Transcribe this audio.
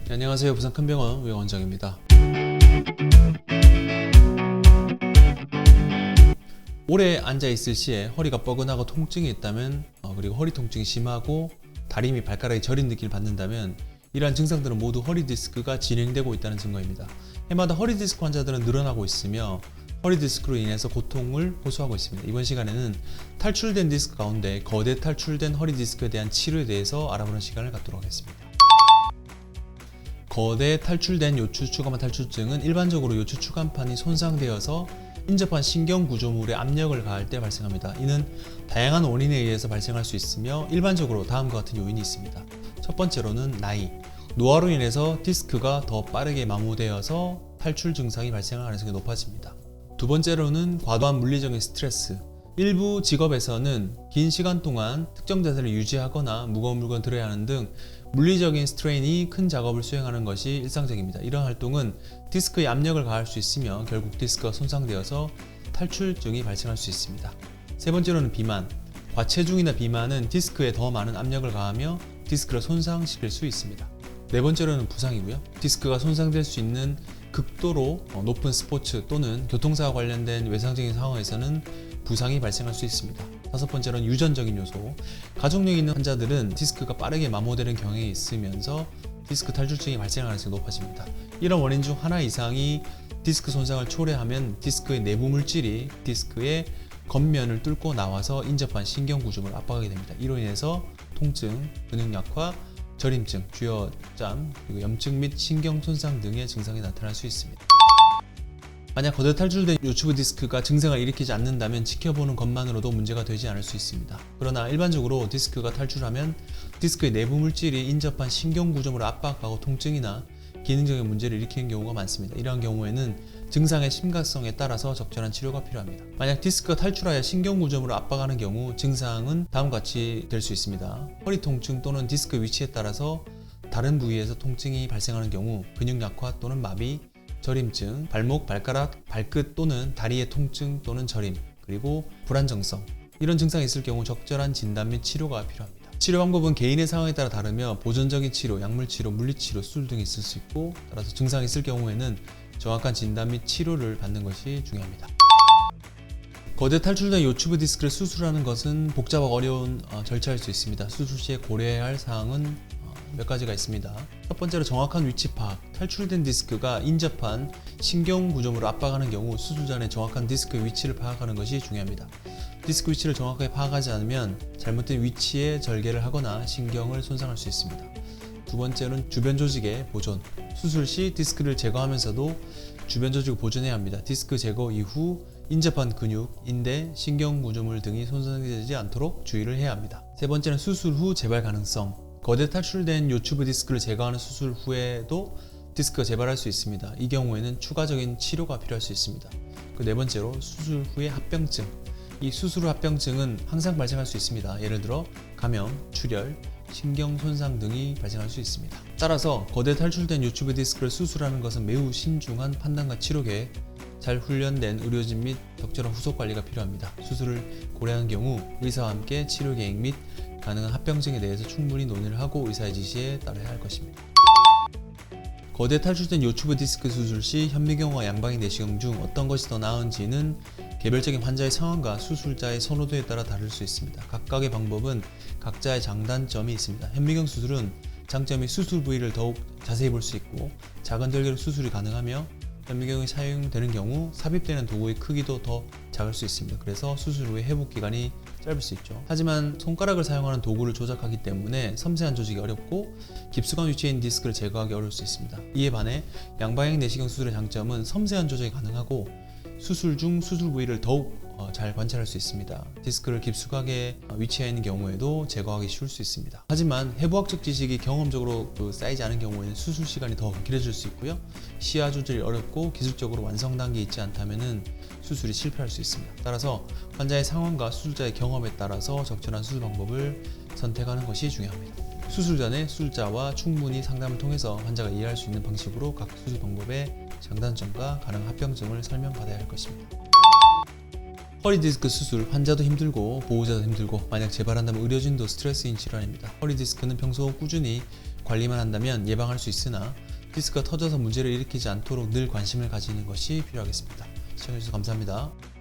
네, 안녕하세요. 부산 큰병원 의원원장입니다. 오래 앉아있을 시에 허리가 뻐근하고 통증이 있다면 그리고 허리 통증이 심하고 다리 및 발가락이 저린 느낌을 받는다면 이러한 증상들은 모두 허리 디스크가 진행되고 있다는 증거입니다. 해마다 허리 디스크 환자들은 늘어나고 있으며 허리 디스크로 인해서 고통을 호소하고 있습니다. 이번 시간에는 탈출된 디스크 가운데 거대 탈출된 허리 디스크에 대한 치료에 대해서 알아보는 시간을 갖도록 하겠습니다. 거대 탈출된 요추 추간판 탈출증은 일반적으로 요추 추간판이 손상되어서 인접한 신경 구조물에 압력을 가할 때 발생합니다. 이는 다양한 원인에 의해서 발생할 수 있으며 일반적으로 다음과 같은 요인이 있습니다. 첫 번째로는 나이, 노화로 인해서 디스크가 더 빠르게 마모되어서 탈출 증상이 발생할 가능성이 높아집니다. 두 번째로는 과도한 물리적인 스트레스, 일부 직업에서는 긴 시간 동안 특정 자세를 유지하거나 무거운 물건 들어야 하는 등 물리적인 스트레인이 큰 작업을 수행하는 것이 일상적입니다. 이런 활동은 디스크에 압력을 가할 수 있으며 결국 디스크가 손상되어서 탈출증이 발생할 수 있습니다. 세 번째로는 비만, 과체중이나 비만은 디스크에 더 많은 압력을 가하며 디스크를 손상시킬 수 있습니다. 네 번째로는 부상이고요. 디스크가 손상될 수 있는 극도로 높은 스포츠 또는 교통사와 관련된 외상적인 상황에서는 부상이 발생할 수 있습니다. 다섯 번째로는 유전적인 요소. 가족력이 있는 환자들은 디스크가 빠르게 마모되는 경향이 있으면서 디스크 탈출증이 발생할 가능성이 높아집니다. 이런 원인 중 하나 이상이 디스크 손상을 초래하면 디스크의 내부 물질이 디스크의 겉면을 뚫고 나와서 인접한 신경 구조물을 압박하게 됩니다. 이로 인해서 통증, 근육 약화, 저림증, 쥐어짬, 그리고 염증 및 신경 손상 등의 증상이 나타날 수 있습니다. 만약 거대 탈출된 요추브 디스크가 증상을 일으키지 않는다면 지켜보는 것만으로도 문제가 되지 않을 수 있습니다. 그러나 일반적으로 디스크가 탈출하면 디스크의 내부 물질이 인접한 신경 구조물을 압박하고 통증이나 기능적인 문제를 일으키는 경우가 많습니다. 이러한 경우에는 증상의 심각성에 따라서 적절한 치료가 필요합니다. 만약 디스크가 탈출하여 신경 구조물을 압박하는 경우 증상은 다음과 같이 될 수 있습니다. 허리 통증 또는 디스크 위치에 따라서 다른 부위에서 통증이 발생하는 경우 근육 약화 또는 마비, 저림증, 발목, 발가락, 발끝 또는 다리의 통증 또는 저림, 그리고 불안정성, 이런 증상이 있을 경우 적절한 진단 및 치료가 필요합니다. 치료 방법은 개인의 상황에 따라 다르며 보존적인 치료, 약물치료, 물리치료, 수술 등이 있을 수 있고 따라서 증상이 있을 경우에는 정확한 진단 및 치료를 받는 것이 중요합니다. 거대 탈출된 요추브 디스크를 수술하는 것은 복잡하고 어려운 절차일 수 있습니다. 수술 시에 고려해야 할 사항은 몇 가지가 있습니다. 첫 번째로 정확한 위치 파악. 탈출된 디스크가 인접한 신경 구조물을 압박하는 경우 수술 전에 정확한 디스크의 위치를 파악하는 것이 중요합니다. 디스크 위치를 정확하게 파악하지 않으면 잘못된 위치에 절개를 하거나 신경을 손상할 수 있습니다. 두 번째는 주변 조직의 보존. 수술 시 디스크를 제거하면서도 주변 조직을 보존해야 합니다. 디스크 제거 이후 인접한 근육, 인대, 신경 구조물 등이 손상되지 않도록 주의를 해야 합니다. 세 번째는 수술 후 재발 가능성. 거대 탈출된 요추브 디스크를 제거하는 수술 후에도 디스크가 재발할 수 있습니다. 이 경우에는 추가적인 치료가 필요할 수 있습니다. 네 번째로 수술 후의 합병증. 이 수술 후 합병증은 항상 발생할 수 있습니다. 예를 들어 감염, 출혈, 신경 손상 등이 발생할 수 있습니다. 따라서 거대 탈출된 요추브 디스크를 수술하는 것은 매우 신중한 판단과 치료 계획, 잘 훈련된 의료진 및 적절한 후속 관리가 필요합니다. 수술을 고려하는 경우 의사와 함께 치료 계획 및 가능한 합병증에 대해서 충분히 논의를 하고 의사의 지시에 따라야 할 것입니다. 거대 탈출된 요추브 디스크 수술 시 현미경과 양방향 내시경 중 어떤 것이 더 나은지는 개별적인 환자의 상황과 수술자의 선호도에 따라 다를 수 있습니다. 각각의 방법은 각자의 장단점이 있습니다. 현미경 수술은 장점이 수술 부위를 더욱 자세히 볼 수 있고 작은 절개로 수술이 가능하며 현미경이 사용되는 경우 삽입되는 도구의 크기도 더 작을 수 있습니다. 그래서 수술 후에 회복 기간이 짧을 수 있죠. 하지만 손가락을 사용하는 도구를 조작하기 때문에 섬세한 조직이 어렵고 깊숙한 위치에 있는 디스크를 제거하기 어려울 수 있습니다. 이에 반해 양방향 내시경 수술의 장점은 섬세한 조작이 가능하고 수술 중 수술 부위를 더욱 잘 관찰할 수 있습니다. 디스크를 깊숙하게 위치해 있는 경우에도 제거하기 쉬울 수 있습니다. 하지만 해부학적 지식이 경험적으로 쌓이지 않은 경우에는 수술 시간이 더 길어질 수 있고요. 시야 조절이 어렵고 기술적으로 완성 단계에 있지 않다면 수술이 실패할 수 있습니다. 따라서 환자의 상황과 수술자의 경험에 따라서 적절한 수술 방법을 선택하는 것이 중요합니다. 수술 전에 수술자와 충분히 상담을 통해서 환자가 이해할 수 있는 방식으로 각 수술 방법의 장단점과 가능한 합병증을 설명받아야 할 것입니다. 허리 디스크 수술, 환자도 힘들고 보호자도 힘들고 만약 재발한다면 의료진도 스트레스인 질환입니다. 허리 디스크는 평소 꾸준히 관리만 한다면 예방할 수 있으나 디스크가 터져서 문제를 일으키지 않도록 늘 관심을 가지는 것이 필요하겠습니다. 시청해주셔서 감사합니다.